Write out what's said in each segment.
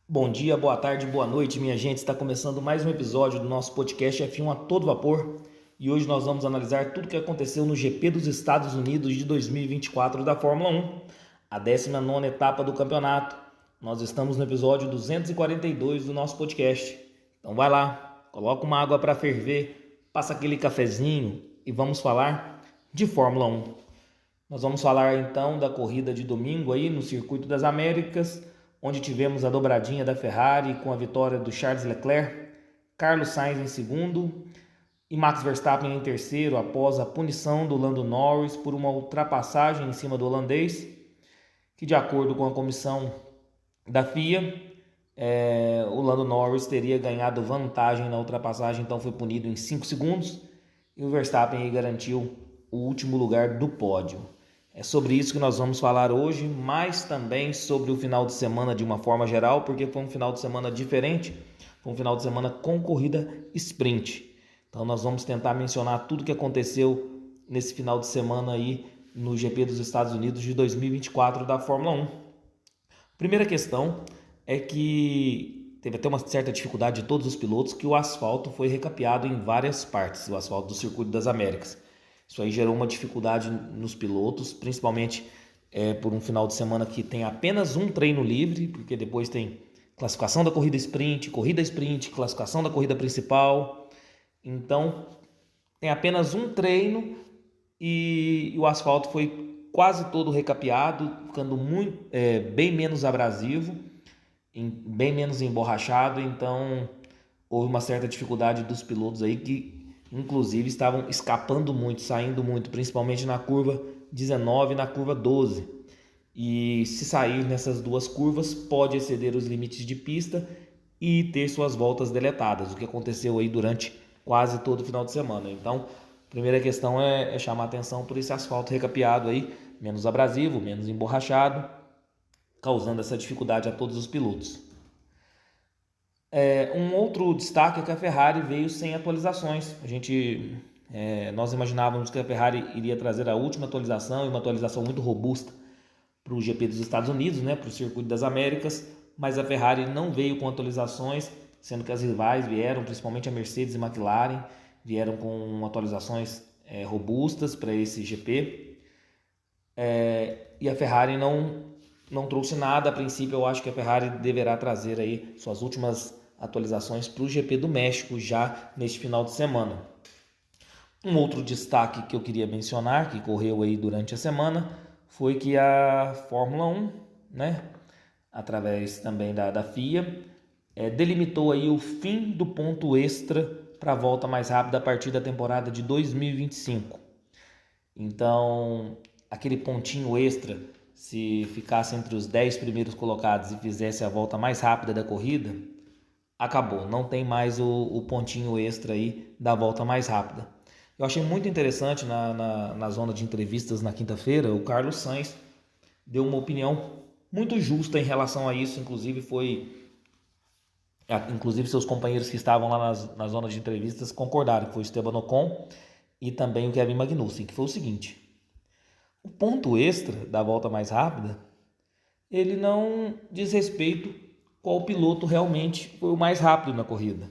Bom dia, boa tarde, boa noite, minha gente. Está começando mais um episódio do nosso podcast F1 a todo vapor e hoje nós vamos analisar tudo o que aconteceu no GP dos Estados Unidos de 2024 da Fórmula 1, a 19ª etapa do campeonato. Nós estamos no episódio 242 do nosso podcast. Então vai lá, coloca uma água para ferver, passa aquele cafezinho e vamos falar de Fórmula 1. Nós vamos falar então da corrida de domingo aí no Circuito das Américas, onde tivemos a dobradinha da Ferrari com a vitória do Charles Leclerc, Carlos Sainz em segundo e Max Verstappen em terceiro após a punição do Lando Norris por uma ultrapassagem em cima do holandês, que de acordo com a comissão da FIA, o Lando Norris teria ganhado vantagem na ultrapassagem, então foi punido em 5 segundos e o Verstappen aí garantiu o último lugar do pódio. É sobre isso que nós vamos falar hoje, mas também sobre o final de semana de uma forma geral, porque foi um final de semana diferente, foi um final de semana com corrida sprint. Então nós vamos tentar mencionar tudo o que aconteceu nesse final de semana aí no GP dos Estados Unidos de 2024 da Fórmula 1. Primeira questão é que teve até uma certa dificuldade de todos os pilotos que o asfalto foi recapeado em várias partes, o asfalto do Circuito das Américas. Isso aí gerou uma dificuldade nos pilotos, principalmente por um final de semana que tem apenas um treino livre, porque depois tem classificação da corrida sprint, classificação da corrida principal. Então tem apenas um treino e o asfalto foi quase todo recapeado, ficando bem menos abrasivo, bem menos emborrachado. Então houve uma certa dificuldade dos pilotos aí que inclusive estavam escapando muito, saindo muito, principalmente na curva 19 e na curva 12. E se sair nessas duas curvas, pode exceder os limites de pista e ter suas voltas deletadas, o que aconteceu aí durante quase todo o final de semana. Então, a primeira questão é chamar atenção por esse asfalto recapeado aí, menos abrasivo, menos emborrachado, causando essa dificuldade a todos os pilotos. Um outro destaque é que a Ferrari veio sem atualizações. Nós imaginávamos que a Ferrari iria trazer a última atualização e uma atualização muito robusta para o GP dos Estados Unidos, né, para o Circuito das Américas, mas a Ferrari não veio com atualizações, sendo que as rivais vieram, principalmente a Mercedes e a McLaren, vieram com atualizações robustas para esse GP. E a Ferrari não trouxe nada. A princípio, eu acho que a Ferrari deverá trazer aí suas últimas atualizações para o GP do México já neste final de semana. Um outro destaque que eu queria mencionar, que correu aí durante a semana, foi que a Fórmula 1, né, através também da FIA, delimitou aí o fim do ponto extra para a volta mais rápida a partir da temporada de 2025. Então, aquele pontinho extra, se ficasse entre os 10 primeiros colocados e fizesse a volta mais rápida da corrida, acabou, não tem mais o pontinho extra aí da volta mais rápida. Eu achei muito interessante na zona de entrevistas na quinta-feira, o Carlos Sainz deu uma opinião muito justa em relação a isso, inclusive seus companheiros que estavam lá na zona de entrevistas concordaram, que foi o Esteban Ocon e também o Kevin Magnussen, que foi o seguinte: o ponto extra da volta mais rápida, ele não diz respeito qual piloto realmente foi o mais rápido na corrida.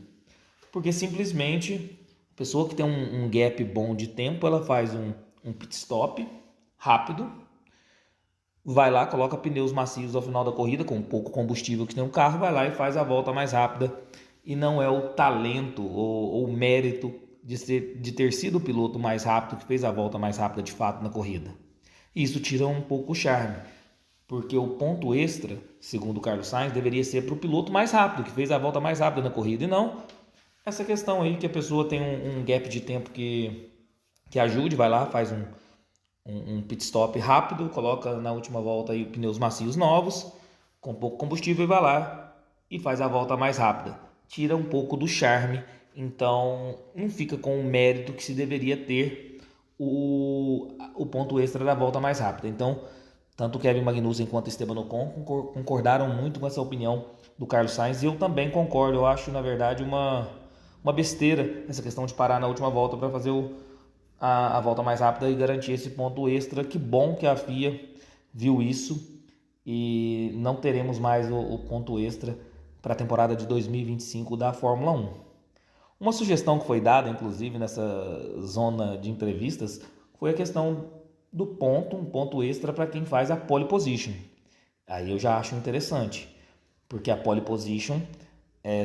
Porque simplesmente a pessoa que tem um gap bom de tempo, ela faz um pit stop rápido, vai lá, coloca pneus macios ao final da corrida, com pouco combustível que tem um carro, vai lá e faz a volta mais rápida. E não é o talento ou o mérito de ter sido o piloto mais rápido que fez a volta mais rápida de fato na corrida. Isso tira um pouco o charme, porque o ponto extra, segundo o Carlos Sainz, deveria ser para o piloto mais rápido, que fez a volta mais rápida na corrida, e não essa questão aí que a pessoa tem um gap de tempo que ajude, vai lá, faz um pit stop rápido, coloca na última volta aí pneus macios novos, com pouco combustível, e vai lá e faz a volta mais rápida. Tira um pouco do charme, então não fica com o mérito que se deveria ter o ponto extra da volta mais rápida. Então, tanto o Kevin Magnussen quanto o Esteban Ocon concordaram muito com essa opinião do Carlos Sainz, e eu também concordo. Eu acho, na verdade, uma besteira essa questão de parar na última volta para fazer a volta mais rápida e garantir esse ponto extra. Que bom que a FIA viu isso e não teremos mais o ponto extra para a temporada de 2025 da Fórmula 1. Uma sugestão que foi dada, inclusive, nessa zona de entrevistas, foi a questão do um ponto extra para quem faz a pole position. Aí eu já acho interessante, porque a pole position,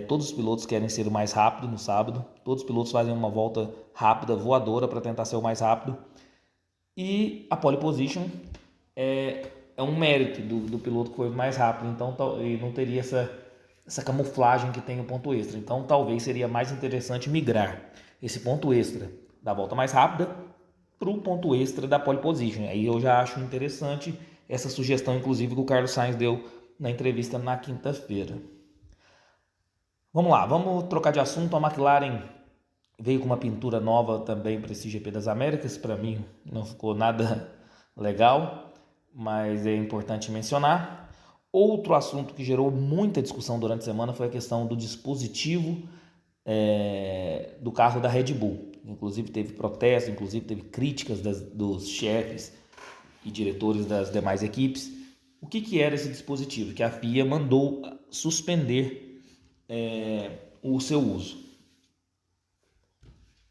todos os pilotos querem ser o mais rápido no sábado, todos os pilotos fazem uma volta rápida, voadora, para tentar ser o mais rápido, e a pole position é um mérito do piloto que foi o mais rápido, então ele não teria essa camuflagem que tem o ponto extra. Então talvez seria mais interessante migrar esse ponto extra da volta mais rápida para o ponto extra da pole position. Aí eu já acho interessante essa sugestão, inclusive, que o Carlos Sainz deu na entrevista na quinta-feira. Vamos lá, vamos trocar de assunto. A McLaren veio com uma pintura nova também para esse GP das Américas. Para mim não ficou nada legal, mas é importante mencionar. Outro assunto que gerou muita discussão durante a semana foi a questão do dispositivo do carro da Red Bull. Inclusive teve protestos, inclusive teve críticas dos chefes e diretores das demais equipes. O que era esse dispositivo? Que a FIA mandou suspender o seu uso.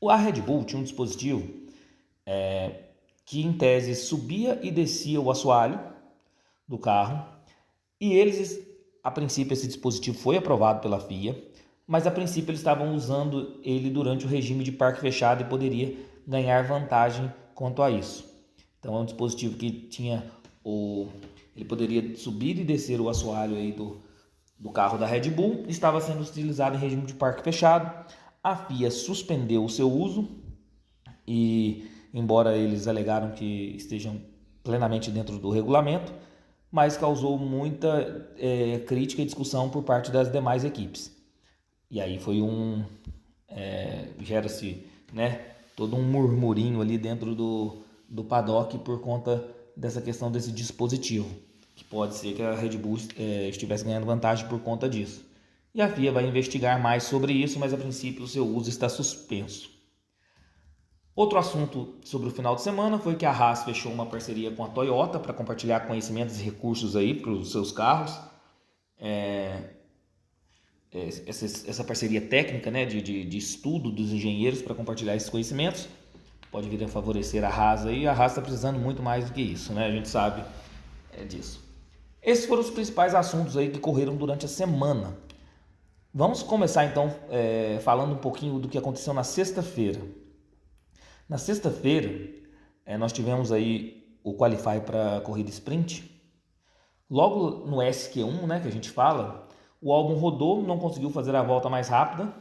A Red Bull tinha um dispositivo que em tese subia e descia o assoalho do carro, e eles, a princípio, esse dispositivo foi aprovado pela FIA, mas a princípio eles estavam usando ele durante o regime de parque fechado e poderia ganhar vantagem quanto a isso. Então é um dispositivo que ele poderia subir e descer o assoalho aí do carro da Red Bull, estava sendo utilizado em regime de parque fechado. A FIA suspendeu o seu uso e, embora eles alegaram que estejam plenamente dentro do regulamento, mas causou muita crítica e discussão por parte das demais equipes. E aí foi gera-se, todo um murmurinho ali dentro do paddock por conta dessa questão desse dispositivo, que pode ser que a Red Bull estivesse ganhando vantagem por conta disso. E a FIA vai investigar mais sobre isso, mas a princípio o seu uso está suspenso. Outro assunto sobre o final de semana foi que a Haas fechou uma parceria com a Toyota para compartilhar conhecimentos e recursos aí para os seus carros. Essa parceria técnica, de estudo dos engenheiros para compartilhar esses conhecimentos pode vir a favorecer a Haas aí. A Haas está precisando muito mais do que isso, a gente sabe disso. Esses foram os principais assuntos aí que correram durante a semana. Vamos começar então falando um pouquinho do que aconteceu na sexta-feira. Na sexta-feira nós tivemos aí o Qualify para a corrida sprint. Logo no SQ1, que a gente fala, o Albon rodou, não conseguiu fazer a volta mais rápida.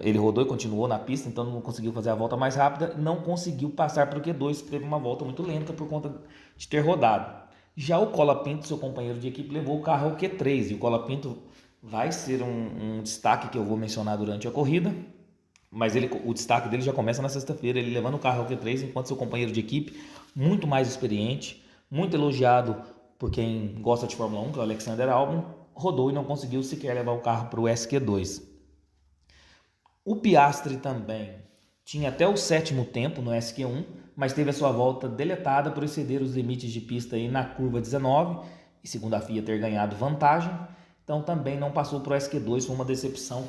Ele rodou e continuou na pista, então não conseguiu fazer a volta mais rápida, não conseguiu passar para o Q2, que teve uma volta muito lenta por conta de ter rodado. Já o Colapinto, seu companheiro de equipe, levou o carro ao Q3, e o Colapinto vai ser um destaque que eu vou mencionar durante a corrida, mas o destaque dele já começa na sexta-feira, ele levando o carro ao Q3, enquanto seu companheiro de equipe, muito mais experiente, muito elogiado por quem gosta de Fórmula 1, que é o Alexander Albon, rodou e não conseguiu sequer levar o carro para o SQ2. O Piastri também tinha até o 7º tempo no SQ1, mas teve a sua volta deletada por exceder os limites de pista aí na curva 19, e segundo a FIA ter ganhado vantagem, então também não passou para o SQ2, foi uma decepção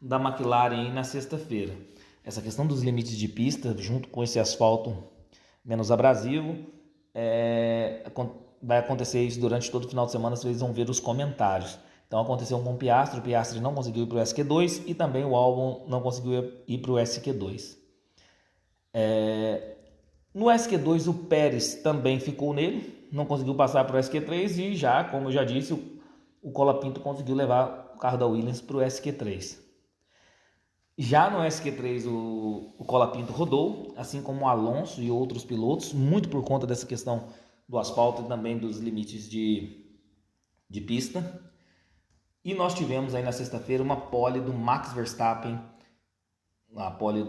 da McLaren aí na sexta-feira. Essa questão dos limites de pista, junto com esse asfalto menos abrasivo, vai acontecer isso durante todo o final de semana, vocês vão ver os comentários. Então aconteceu com o Piastri não conseguiu ir para o SQ2 e também o Albon não conseguiu ir para o SQ2. No SQ2 o Pérez também ficou nele, não conseguiu passar para o SQ3 e já, como eu já disse, o Colapinto conseguiu levar o carro da Williams para o SQ3. Já no SQ3 o Colapinto rodou, assim como o Alonso e outros pilotos, muito por conta dessa questão do asfalto e também dos limites de pista. E nós tivemos aí na sexta-feira uma pole do Max Verstappen, a pole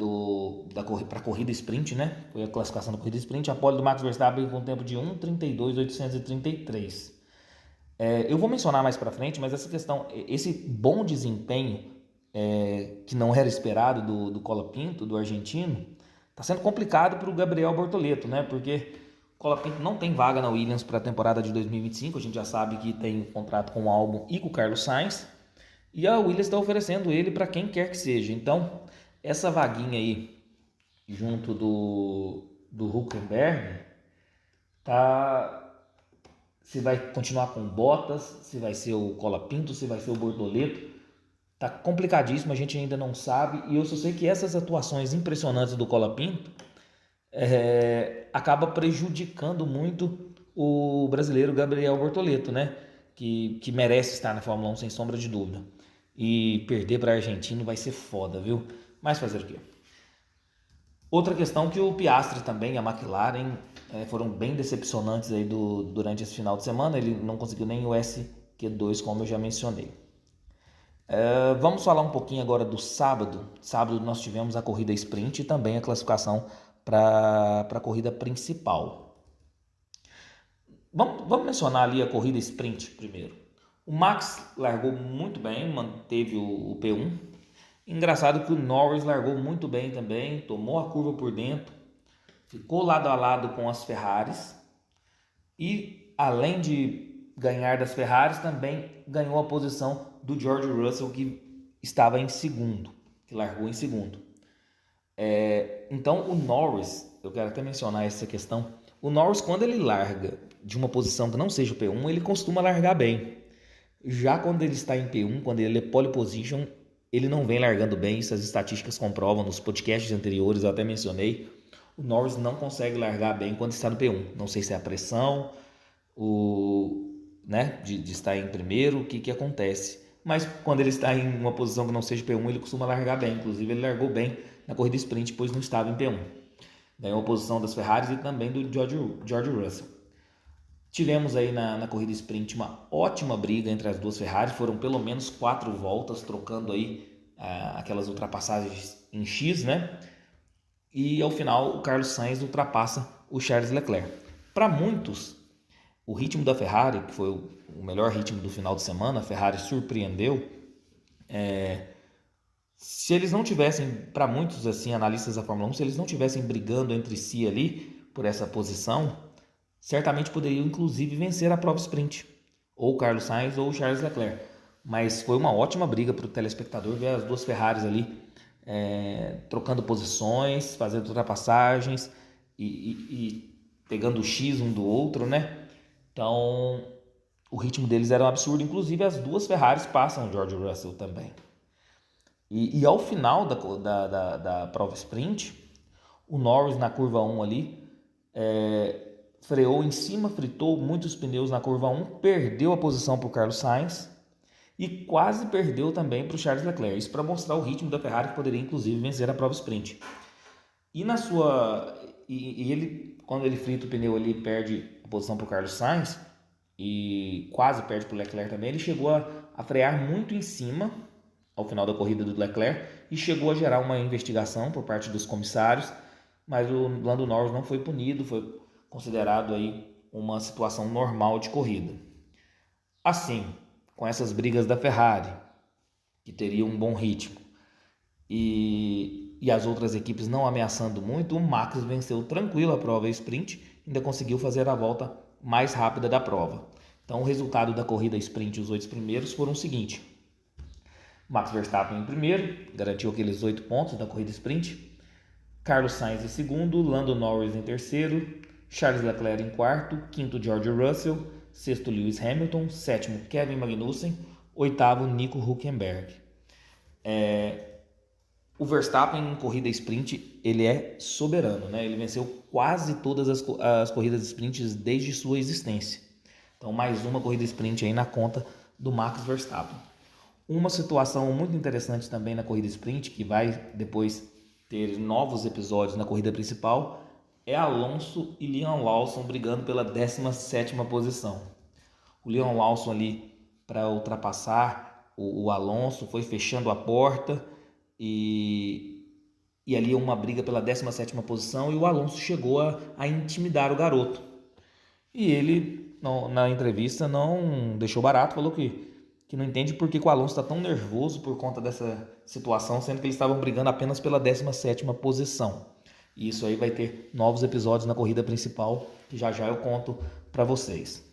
para a corrida sprint, foi a classificação da corrida sprint, a pole do Max Verstappen com tempo de 1:32.833. Eu vou mencionar mais para frente, mas essa questão, esse bom desempenho que não era esperado do Colapinto, do argentino, está sendo complicado para o Gabriel Bortoleto, porque o Colapinto não tem vaga na Williams para a temporada de 2025, a gente já sabe que tem um contrato com o Albon e com o Carlos Sainz, E a Williams está oferecendo ele para quem quer que seja. Então, essa vaguinha aí, junto do Hülkenberg, tá... Se vai continuar com Bottas, se vai ser o Colapinto, se vai ser o Bortoleto. Tá complicadíssimo, a gente ainda não sabe. E eu só sei que essas atuações impressionantes do Colapinto acaba prejudicando muito o brasileiro Gabriel Bortoleto, né? Que merece estar na Fórmula 1 sem sombra de dúvida. E perder para argentino vai ser foda, viu? Mas fazer o quê? Outra questão que o Piastri também, a McLaren, foram bem decepcionantes aí durante esse final de semana. Ele não conseguiu nem o SQ2, como eu já mencionei. Vamos falar um pouquinho agora do sábado. Sábado nós tivemos a corrida sprint e também a classificação para a corrida principal. Vamos mencionar ali a corrida sprint primeiro. O Max largou muito bem, manteve o P1. Engraçado que o Norris largou muito bem também, tomou a curva por dentro, ficou lado a lado com as Ferraris e, além de ganhar das Ferraris, também ganhou a posição do George Russell, que estava em segundo, que largou em segundo. Então o Norris, eu quero até mencionar essa questão, o Norris, quando ele larga de uma posição que não seja o P1, ele costuma largar bem. Já quando ele está em P1, quando ele é pole position, ele não vem largando bem, isso as estatísticas comprovam, nos podcasts anteriores eu até mencionei, o Norris não consegue largar bem quando está no P1. Não sei se é a pressão, de estar em primeiro, o que acontece. Mas quando ele está em uma posição que não seja P1, ele costuma largar bem. Inclusive ele largou bem na corrida sprint, pois não estava em P1. Ganhou a posição das Ferraris e também do George Russell. Tivemos aí na corrida sprint uma ótima briga entre as duas Ferraris, foram pelo menos 4 voltas, trocando aí aquelas ultrapassagens em X, né? E ao final o Carlos Sainz ultrapassa o Charles Leclerc. Para muitos, o ritmo da Ferrari, que foi o melhor ritmo do final de semana, a Ferrari surpreendeu. Se eles não tivessem, para muitos assim, analistas da Fórmula 1, se eles não tivessem brigando entre si ali por essa posição, certamente poderiam inclusive vencer a prova sprint, ou o Carlos Sainz ou o Charles Leclerc. Mas foi uma ótima briga para o telespectador ver as duas Ferraris ali trocando posições, fazendo ultrapassagens e pegando o X um do outro, né? Então o ritmo deles era um absurdo. Inclusive as duas Ferraris passam o George Russell também. E ao final da prova sprint, o Norris na curva 1 ali freou em cima, fritou muitos pneus na curva 1, perdeu a posição para o Carlos Sainz e quase perdeu também para o Charles Leclerc. Isso para mostrar o ritmo da Ferrari, que poderia inclusive vencer a prova sprint. E ele, quando ele frita o pneu ali, perde a posição para o Carlos Sainz e quase perde para o Leclerc também. Ele chegou a frear muito em cima ao final da corrida do Leclerc e chegou a gerar uma investigação por parte dos comissários, mas o Lando Norris não foi punido, foi considerado aí uma situação normal de corrida. Assim, com essas brigas da Ferrari, que teria um bom ritmo, e as outras equipes não ameaçando muito, o Max venceu tranquilo a prova sprint, ainda conseguiu fazer a volta mais rápida da prova. Então o resultado da corrida sprint, os 8 primeiros, foram o seguinte: Max Verstappen em primeiro, garantiu aqueles 8 pontos da corrida sprint, Carlos Sainz em segundo, Lando Norris em terceiro, Charles Leclerc em quarto, quinto George Russell, sexto Lewis Hamilton, sétimo Kevin Magnussen, oitavo Nico Hülkenberg. O Verstappen em corrida sprint, ele é soberano, né? Ele venceu quase todas as corridas sprints desde sua existência. Então mais uma corrida sprint aí na conta do Max Verstappen. Uma situação muito interessante também na corrida sprint, que vai depois ter novos episódios na corrida principal, é Alonso e Liam Lawson brigando pela 17ª posição. O Liam Lawson ali para ultrapassar o Alonso foi fechando a porta e ali uma briga pela 17ª posição, e o Alonso chegou a intimidar o garoto. E ele, na entrevista, não deixou barato, falou que não entende por que o Alonso está tão nervoso por conta dessa situação, sendo que eles estavam brigando apenas pela 17ª posição. E isso aí vai ter novos episódios na corrida principal, que já eu conto para vocês.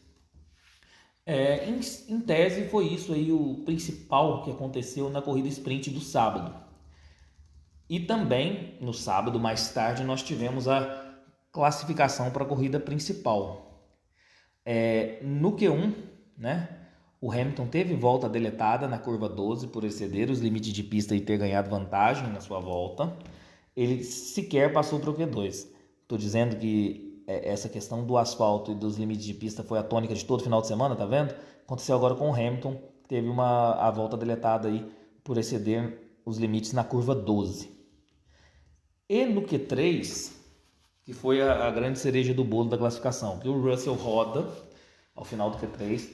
Em tese, foi isso aí o principal que aconteceu na corrida sprint do sábado. E também, no sábado, mais tarde, nós tivemos a classificação para a corrida principal. No Q1, né, o Hamilton teve volta deletada na curva 12 por exceder os limites de pista e ter ganhado vantagem na sua volta. Ele sequer passou para o Q2. Estou dizendo que essa questão do asfalto e dos limites de pista foi a tônica de todo final de semana, tá vendo? Aconteceu agora com o Hamilton, teve a volta deletada aí por exceder os limites na curva 12. E no Q3, que foi a grande cereja do bolo da classificação, que o Russell roda ao final do Q3,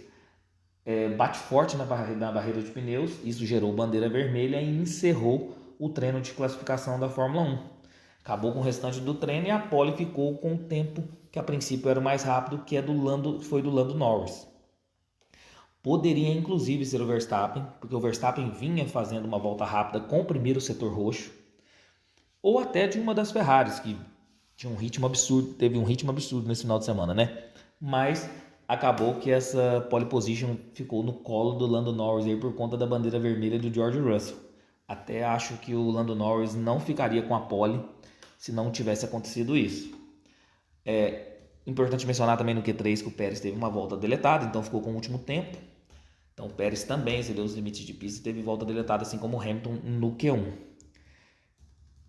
bate forte na barreira de pneus, isso gerou bandeira vermelha e encerrou o treino de classificação da Fórmula 1. Acabou com o restante do treino e a pole ficou com o tempo que a princípio era o mais rápido, que foi do Lando Norris. Poderia inclusive ser o Verstappen, porque o Verstappen vinha fazendo uma volta rápida com o primeiro setor roxo, ou até de uma das Ferraris, que tinha um ritmo absurdo, teve um ritmo absurdo nesse final de semana, né? Mas acabou que essa pole position ficou no colo do Lando Norris aí por conta da bandeira vermelha do George Russell. Até acho que o Lando Norris não ficaria com a pole se não tivesse acontecido isso. Importante mencionar também no Q3 que o Pérez teve uma volta deletada, então ficou com o último tempo. Então o Pérez também excedeu os limites de pista e teve volta deletada, assim como o Hamilton no Q1.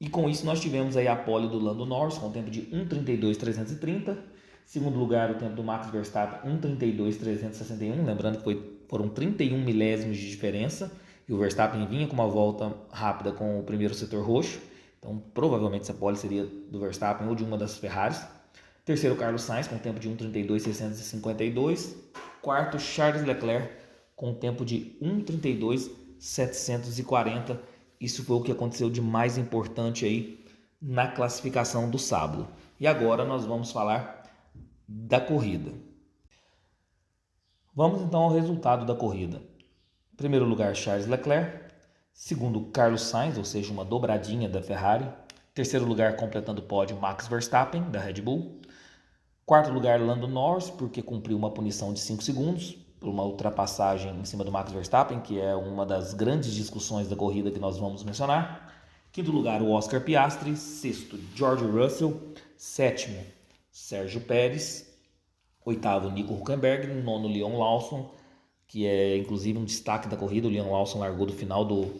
E com isso nós tivemos aí a pole do Lando Norris com o tempo de 1:32.330. Segundo lugar, o tempo do Max Verstappen, 1:32.361. Lembrando que foram 31 milésimos de diferença. E o Verstappen vinha com uma volta rápida com o primeiro setor roxo. Então, provavelmente essa pole seria do Verstappen ou de uma das Ferraris. Terceiro, Carlos Sainz, com o tempo de 1:32.652. Quarto, Charles Leclerc, com o tempo de 1:32.740. Isso foi o que aconteceu de mais importante aí na classificação do sábado. E agora nós vamos falar da corrida. Vamos então ao resultado da corrida. Em primeiro lugar, Charles Leclerc. Segundo, Carlos Sainz, ou seja, uma dobradinha da Ferrari. Terceiro lugar, completando o pódio, Max Verstappen, da Red Bull. Quarto lugar, Lando Norris, porque cumpriu uma punição de 5 segundos por uma ultrapassagem em cima do Max Verstappen, que é uma das grandes discussões da corrida que nós vamos mencionar. Quinto lugar, o Oscar Piastri. Sexto, George Russell. Sétimo, Sérgio Pérez. Oitavo, Nico Hülkenberg. Nono, Leon Lawson, que é inclusive um destaque da corrida. O Leon Lawson largou do final do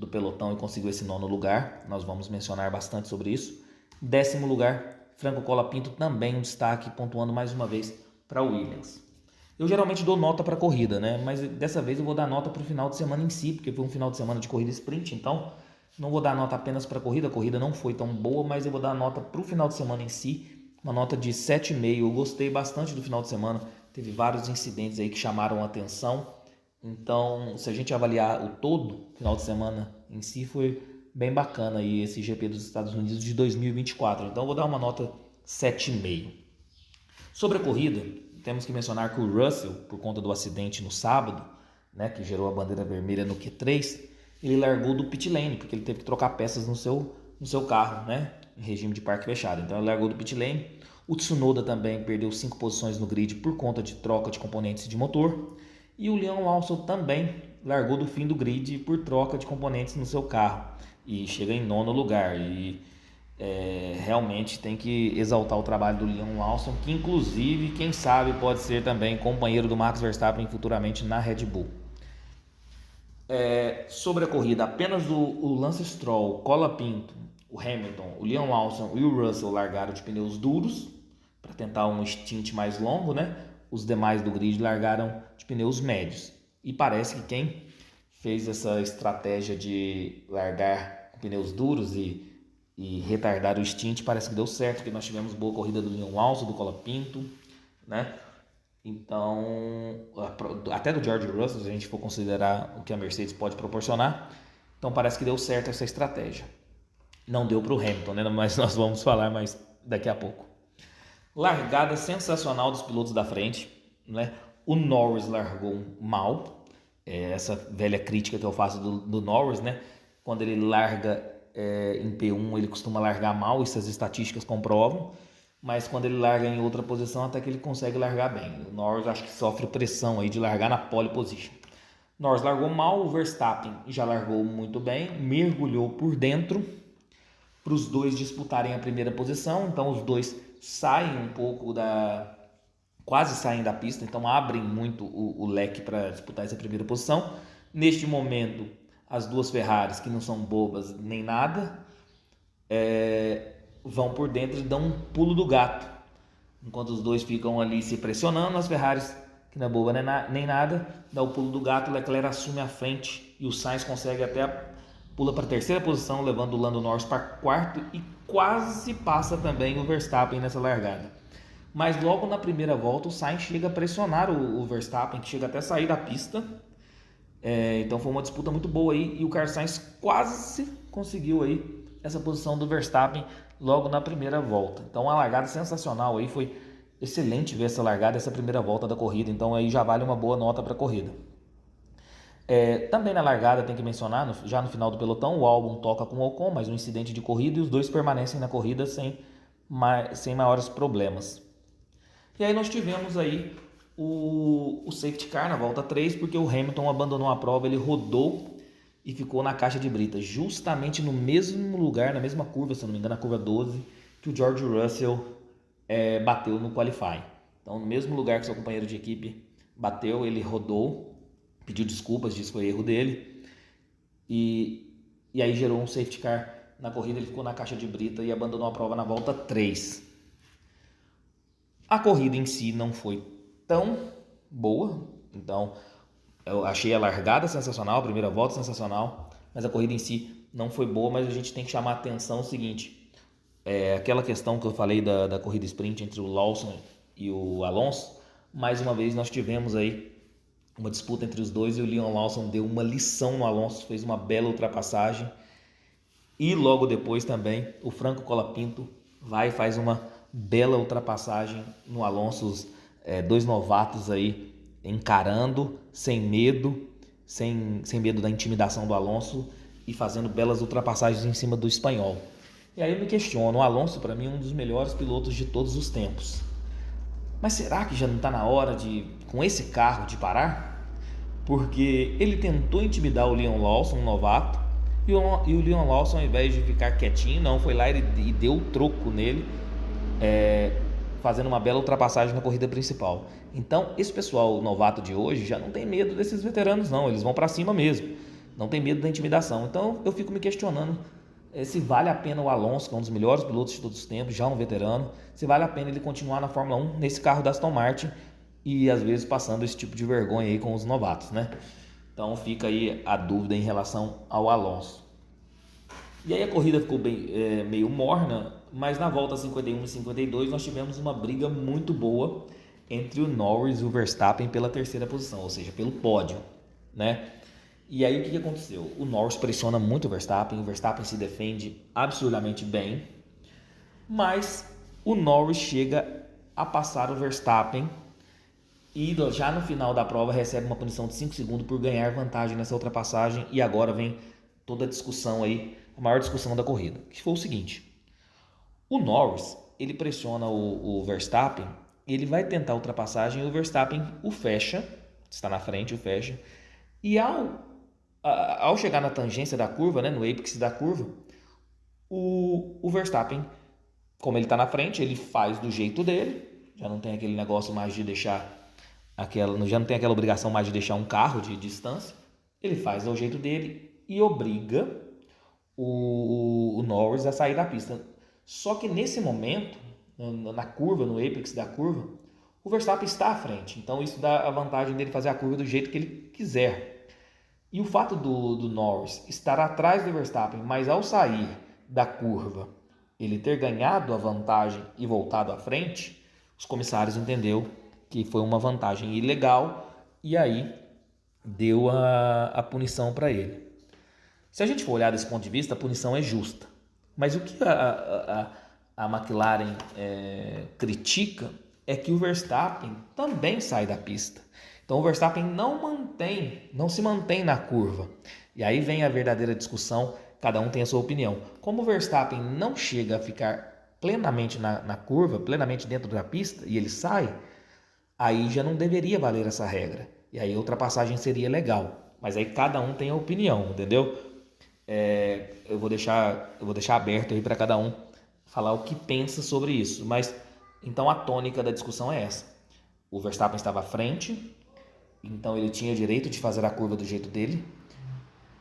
pelotão e conseguiu esse nono lugar. Nós vamos mencionar bastante sobre isso. Décimo lugar, Franco Colapinto, também um destaque, pontuando mais uma vez para o Williams. Eu geralmente dou nota para a corrida, né? Mas dessa vez eu vou dar nota para o final de semana em si, porque foi um final de semana de corrida sprint, então não vou dar nota apenas para a corrida não foi tão boa, mas eu vou dar nota para o final de semana em si, uma nota de 7,5. Eu gostei bastante do final de semana, teve vários incidentes aí que chamaram a atenção, então se a gente avaliar o todo, final de semana em si foi bem bacana aí esse GP dos Estados Unidos de 2024, então eu vou dar uma nota 7,5. Sobre a corrida, temos que mencionar que o Russell, por conta do acidente no sábado, né, que gerou a bandeira vermelha no Q3, ele largou do pit lane, porque ele teve que trocar peças no seu carro, né, em regime de parque fechado. Então ele largou do pit lane. O Tsunoda também perdeu 5 posições no grid por conta de troca de componentes de motor. E o Leon Lawson também largou do fim do grid por troca de componentes no seu carro e chega em nono lugar. E realmente tem que exaltar o trabalho do Leon Lawson, que inclusive, quem sabe, pode ser também companheiro do Max Verstappen futuramente na Red Bull. Sobre a corrida, apenas o Lance Stroll, o Colapinto, o Hamilton, o Leon Lawson e o Russell largaram de pneus duros para tentar um stint mais longo, né? Os demais do grid largaram de pneus médios. E parece que quem fez essa estratégia de largar com pneus duros e retardar o stint parece que deu certo, porque nós tivemos boa corrida do Leon Lawson, do Colapinto, né? Então, até do George Russell, se a gente for considerar o que a Mercedes pode proporcionar, então parece que deu certo essa estratégia. Não deu para o Hamilton, né? Mas nós vamos falar mais daqui a pouco. Largada sensacional dos pilotos da frente, né? O Norris largou mal, essa velha crítica que eu faço do Norris, né? Quando ele larga em P1, ele costuma largar mal, isso as estatísticas comprovam. mas quando ele larga em outra posição, até que ele consegue largar bem. O Norris acho que sofre pressão aí de largar na pole position. Norris largou mal, o Verstappen já largou muito bem, mergulhou por dentro para os dois disputarem a primeira posição. Então os dois saem um pouco quase saem da pista, então abrem muito o leque para disputar essa primeira posição. Neste momento, as duas Ferraris, que não são bobas nem nada, vão por dentro e dão um pulo do gato. Enquanto os dois ficam ali se pressionando, as Ferraris, que não é boba nem nada, dá o pulo do gato, o Leclerc assume a frente e o Sainz consegue pula para a terceira posição, levando o Lando Norris para quarto e quase passa também o Verstappen nessa largada. Mas logo na primeira volta o Sainz chega a pressionar o Verstappen, que chega até a sair da pista. Então foi uma disputa muito boa aí e o Carlos Sainz quase conseguiu aí essa posição do Verstappen logo na primeira volta. Então a largada sensacional aí, foi excelente ver essa largada, essa primeira volta da corrida, então aí já vale uma boa nota para a corrida. Também na largada tem que mencionar, já no final do pelotão, o Albon toca com o Ocon, mas um incidente de corrida e os dois permanecem na corrida sem maiores problemas. E aí nós tivemos aí o safety car na volta 3, porque o Hamilton abandonou a prova, ele rodou e ficou na caixa de brita, justamente no mesmo lugar, na mesma curva, se não me engano, na curva 12, que o George Russell bateu no qualifying. Então, no mesmo lugar que seu companheiro de equipe bateu, ele rodou, pediu desculpas, disse que foi erro dele, e aí gerou um safety car na corrida, ele ficou na caixa de brita e abandonou a prova na volta 3. A corrida em si não foi tão boa, então eu achei a largada sensacional, a primeira volta sensacional, mas a corrida em si não foi boa. Mas a gente tem que chamar a atenção o seguinte, aquela questão que eu falei da corrida sprint entre o Lawson e o Alonso, mais uma vez nós tivemos aí uma disputa entre os dois e o Liam Lawson deu uma lição no Alonso, fez uma bela ultrapassagem, e logo depois também o Franco Colapinto vai e faz uma bela ultrapassagem no Alonso, os dois novatos aí encarando, sem medo da intimidação do Alonso e fazendo belas ultrapassagens em cima do espanhol. E aí eu me questiono, o Alonso para mim é um dos melhores pilotos de todos os tempos, mas será que já não está na hora com esse carro de parar? Porque ele tentou intimidar o Liam Lawson, um novato, e o Liam Lawson, ao invés de ficar quietinho, não, foi lá e deu o troco nele, fazendo uma bela ultrapassagem na corrida principal. Então esse pessoal novato de hoje já não tem medo desses veteranos não, eles vão para cima mesmo, não tem medo da intimidação. Então eu fico me questionando se vale a pena o Alonso, que é um dos melhores pilotos de todos os tempos, já um veterano, se vale a pena ele continuar na Fórmula 1 nesse carro da Aston Martin e às vezes passando esse tipo de vergonha aí com os novatos, né? Então fica aí a dúvida em relação ao Alonso. E aí a corrida ficou meio morna, mas na volta 51 e 52 nós tivemos uma briga muito boa entre o Norris e o Verstappen pela terceira posição, ou seja, pelo pódio, né? E aí o que aconteceu? O Norris pressiona muito o Verstappen se defende absurdamente bem, mas o Norris chega a passar o Verstappen e já no final da prova recebe uma punição de 5 segundos por ganhar vantagem nessa ultrapassagem. E agora vem toda a discussão aí, a maior discussão da corrida, que foi o seguinte: o Norris, ele pressiona o Verstappen, ele vai tentar a ultrapassagem e o Verstappen o fecha, está na frente, o fecha, e ao chegar na tangência da curva, né, no apex da curva, o Verstappen, como ele está na frente, ele faz do jeito dele, já não tem aquele negócio mais de deixar já não tem aquela obrigação mais de deixar um carro de distância, ele faz do jeito dele e obriga o Norris a sair da pista. Só que nesse momento, na curva, no apex da curva, o Verstappen está à frente, então isso dá a vantagem dele fazer a curva do jeito que ele quiser. E o fato do Norris estar atrás do Verstappen, mas ao sair da curva ele ter ganhado a vantagem e voltado à frente, os comissários entenderam que foi uma vantagem ilegal e aí deu a punição para ele. Se a gente for olhar desse ponto de vista, a punição é justa. Mas o que a McLaren critica é que o Verstappen também sai da pista. Então o Verstappen não se mantém na curva. E aí vem a verdadeira discussão, cada um tem a sua opinião. Como o Verstappen não chega a ficar plenamente na curva, plenamente dentro da pista, e ele sai, aí já não deveria valer essa regra. E aí a ultrapassagem seria legal. Mas aí cada um tem a opinião, entendeu? Eu vou deixar aberto aí para cada um falar o que pensa sobre isso. Mas então a tônica da discussão é essa. O Verstappen estava à frente, então ele tinha direito de fazer a curva do jeito dele.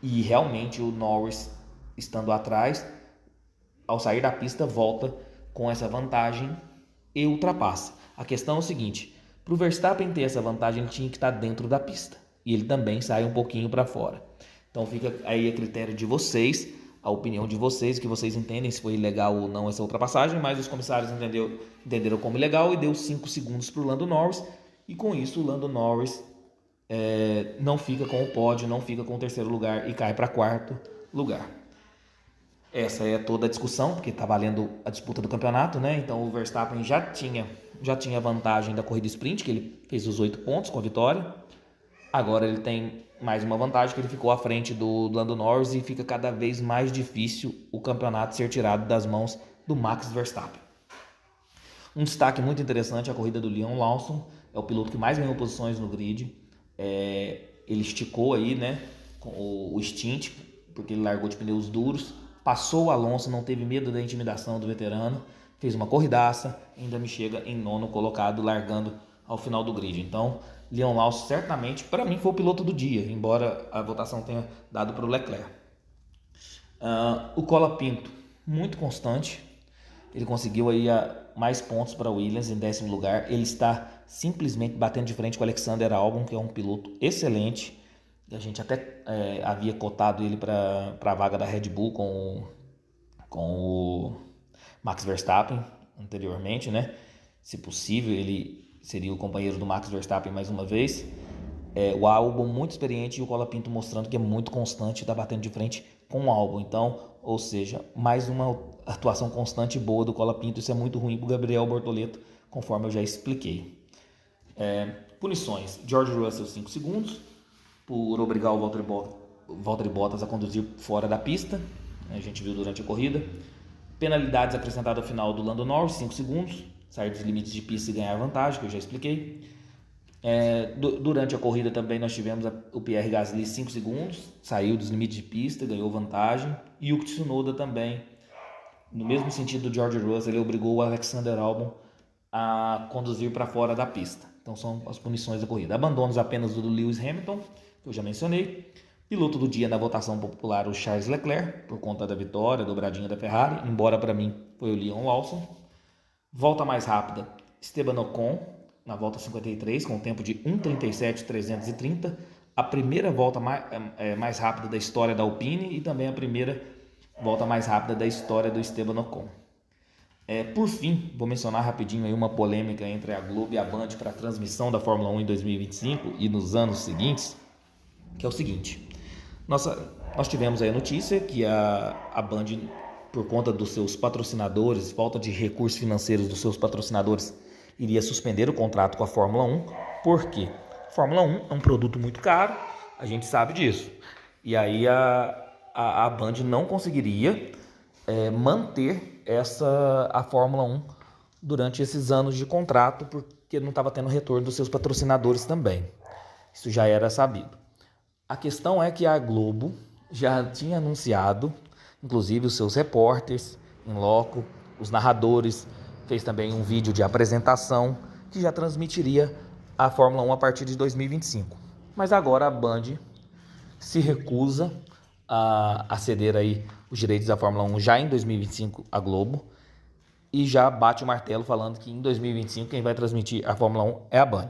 E realmente o Norris, estando atrás, ao sair da pista, volta com essa vantagem e ultrapassa. A questão é o seguinte: para o Verstappen ter essa vantagem, ele tinha que estar dentro da pista. E ele também sai um pouquinho para fora. Então fica aí a critério de vocês, a opinião de vocês, que vocês entendem se foi legal ou não essa ultrapassagem, mas os comissários entenderam como legal e deu 5 segundos para o Lando Norris. E com isso o Lando Norris não fica com o pódio, não fica com o terceiro lugar e cai para quarto lugar. Essa é toda a discussão, porque está valendo a disputa do campeonato, né? Então o Verstappen já tinha vantagem da corrida sprint, que ele fez os 8 pontos com a vitória. Agora ele tem mais uma vantagem, que ele ficou à frente do Lando Norris, e fica cada vez mais difícil o campeonato ser tirado das mãos do Max Verstappen. Um destaque muito interessante é a corrida do Liam Lawson, é o piloto que mais ganhou posições no grid. Ele esticou aí, né, com o stint, porque ele largou de pneus duros, passou o Alonso, não teve medo da intimidação do veterano, fez uma corridaça, ainda me chega em 9º colocado, largando ao final do grid. Então, Liam Lawson certamente, para mim, foi o piloto do dia, embora a votação tenha dado para o Leclerc. O Colapinto, muito constante, ele conseguiu aí mais pontos para Williams em 10º lugar. Ele está simplesmente batendo de frente com o Alexander Albon, que é um piloto excelente. A gente até havia cotado ele para a vaga da Red Bull com o Max Verstappen anteriormente, né? Se possível, ele seria o companheiro do Max Verstappen mais uma vez. O Albon muito experiente e o Colapinto mostrando que é muito constante, está batendo de frente com o Albon. Então, ou seja, mais uma atuação constante e boa do Colapinto. Isso é muito ruim para o Gabriel Bortoleto, conforme eu já expliquei. Punições: George Russell 5 segundos por obrigar o Valtteri Bottas a conduzir fora da pista, a gente viu durante a corrida. Penalidades acrescentadas ao final do Lando Norris, 5 segundos, sair dos limites de pista e ganhar vantagem, que eu já expliquei. Durante a corrida também nós tivemos o Pierre Gasly 5 segundos, saiu dos limites de pista, ganhou vantagem. E o Tsunoda também, no mesmo sentido do George Russell, ele obrigou o Alexander Albon a conduzir para fora da pista. Então são as punições da corrida. Abandonos apenas do Lewis Hamilton, que eu já mencionei. Piloto do dia na votação popular, o Charles Leclerc, por conta da vitória, dobradinha da Ferrari, embora para mim foi o Liam Lawson. Volta mais rápida, Esteban Ocon, na volta 53, com um tempo de 1:37.330, a primeira volta mais rápida da história da Alpine e também a primeira volta mais rápida da história do Esteban Ocon. Por fim, vou mencionar rapidinho aí uma polêmica entre a Globo e a Band para a transmissão da Fórmula 1 em 2025 e nos anos seguintes, que é o seguinte: nós tivemos aí a notícia que a Band, por conta dos seus patrocinadores, falta de recursos financeiros dos seus patrocinadores, iria suspender o contrato com a Fórmula 1. Por quê? A Fórmula 1 é um produto muito caro, a gente sabe disso. E aí a Band não conseguiria manter a Fórmula 1 durante esses anos de contrato, porque não estava tendo retorno dos seus patrocinadores também. Isso já era sabido. A questão é que a Globo já tinha anunciado, inclusive os seus repórteres em loco, os narradores, fez também um vídeo de apresentação que já transmitiria a Fórmula 1 a partir de 2025. Mas agora a Band se recusa a ceder aí os direitos da Fórmula 1 já em 2025 à Globo, e já bate o martelo falando que em 2025 quem vai transmitir a Fórmula 1 é a Band.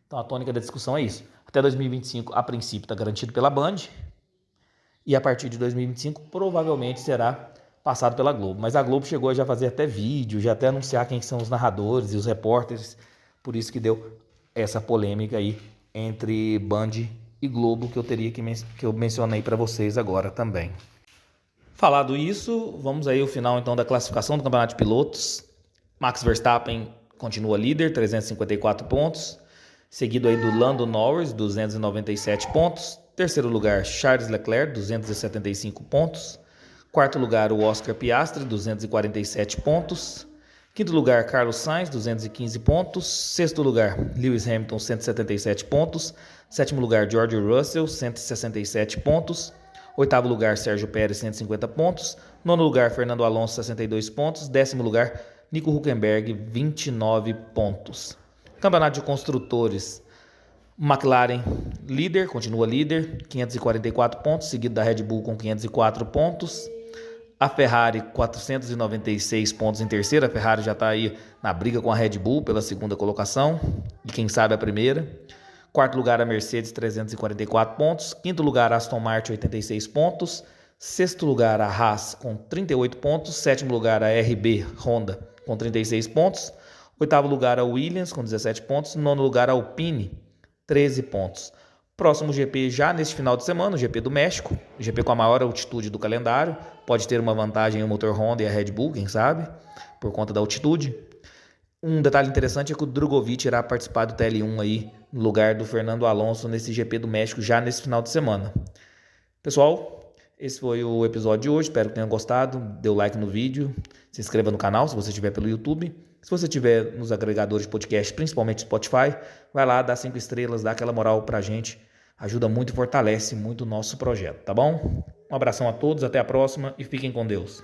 Então a tônica da discussão é isso. Até 2025, a princípio, está garantido pela Band, e a partir de 2025 provavelmente será passado pela Globo. Mas a Globo chegou a já fazer até vídeo, já até anunciar quem são os narradores e os repórteres, por isso que deu essa polêmica aí entre Band e Globo, que eu mencionei para vocês agora também. Falado isso, vamos aí ao final então da classificação do Campeonato de Pilotos. Max Verstappen continua líder, 354 pontos, seguido aí do Lando Norris, 297 pontos. Terceiro lugar, Charles Leclerc, 275 pontos. Quarto lugar, o Oscar Piastri, 247 pontos. Quinto lugar, Carlos Sainz, 215 pontos. Sexto lugar, Lewis Hamilton, 177 pontos. Sétimo lugar, George Russell, 167 pontos. Oitavo lugar, Sérgio Pérez, 150 pontos. Nono lugar, Fernando Alonso, 62 pontos. Décimo lugar, Nico Hülkenberg, 29 pontos. Campeonato de Construtores, McLaren líder, continua líder, 544 pontos, seguido da Red Bull com 504 pontos. A Ferrari, 496 pontos em terceira. A Ferrari já está aí na briga com a Red Bull pela segunda colocação e quem sabe a primeira. Quarto lugar, a Mercedes, 344 pontos. Quinto lugar, a Aston Martin, 86 pontos. Sexto lugar, a Haas, com 38 pontos. Sétimo lugar, a RB Honda, com 36 pontos. Oitavo lugar, a Williams, com 17 pontos. Nono lugar, a Alpine, 13 pontos. Próximo GP já neste final de semana, o GP do México, o GP com a maior altitude do calendário. Pode ter uma vantagem o motor Honda e a Red Bull, quem sabe, por conta da altitude. Um detalhe interessante é que o Drogovic irá participar do TL1 aí, no lugar do Fernando Alonso nesse GP do México já nesse final de semana. Pessoal, esse foi o episódio de hoje, espero que tenham gostado. Dê o like no vídeo, se inscreva no canal se você estiver pelo YouTube. Se você estiver nos agregadores de podcast, principalmente Spotify, vai lá, dá 5 estrelas, dá aquela moral pra gente. Ajuda muito e fortalece muito o nosso projeto, tá bom? Um abração a todos, até a próxima e fiquem com Deus.